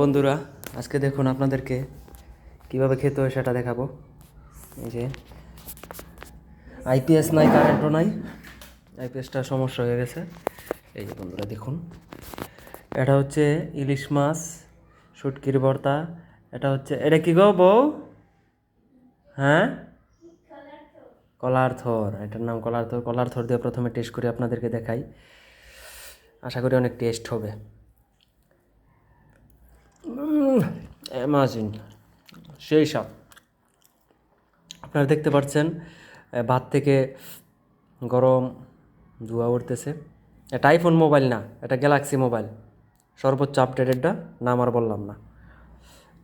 বন্ধুরা, আজকে দেখুন আপনাদেরকে কিভাবে খেতে হয় সেটা দেখাবো। এই যে আইপিএস নাই, কারেন্টও নাই, আইপিএসটা সমস্যা হয়ে গেছে। এই যে বন্ধুরা দেখুন, এটা হচ্ছে ইলিশ মাছ শুটকির ভর্তা। এটা হচ্ছে, এটা কি গো বউ? হ্যাঁ, কলার থর, এটার নাম কলার থর। কলার থর দিয়ে প্রথমে টেস্ট করে আপনাদেরকে দেখাই, আশা করি অনেক টেস্ট হবে। অ্যামাজিং, সেই সব আপনারা দেখতে পাচ্ছেন, ভাত থেকে গরম ধোঁয়া উঠতেছে। এটা আইফোন মোবাইল না, এটা গ্যালাক্সি মোবাইল, সর্বোচ্চ আপডেটেডটা নাম আর বললাম না।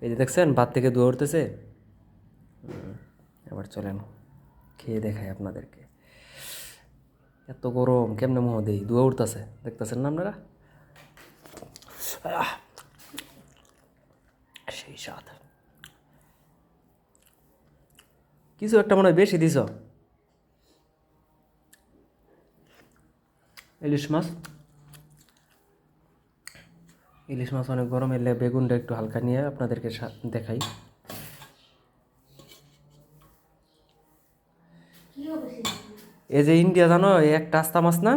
এই যে দেখছেন ভাত থেকে ধোঁয়া উঠতেছে। এবার চলেন খেয়ে দেখাই আপনাদেরকে। এত গরম কেমনে মোহ দেই, ধোঁয়া উঠতেছে, দেখতেছেন না আপনারা? আহ, সেই স্বাদ। কিছু একটা মনে হয় বেশি দিছ। ইলিশ মাছ, ইলিশ মাছ অনেক গরম, এলে বেগুনটা একটু হালকা নিয়ে আপনাদেরকে দেখাই। এই যে ইন্ডিয়া জানো, এই একটা আস্তা মাছ না,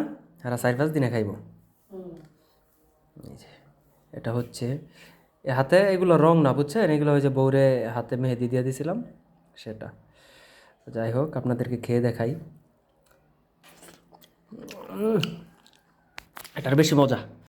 এরা 4-5 দিনে খাইব। এই যে এটা হচ্ছে, এ হাতে এগুলো রং না, বুঝছেন, এগুলো ওই যে বউরে হাতে মেহেদি দিয়ে দিয়েছিলাম সেটা। যাই হোক, আপনাদেরকে খেয়ে দেখাই। এটার বেশি মজা।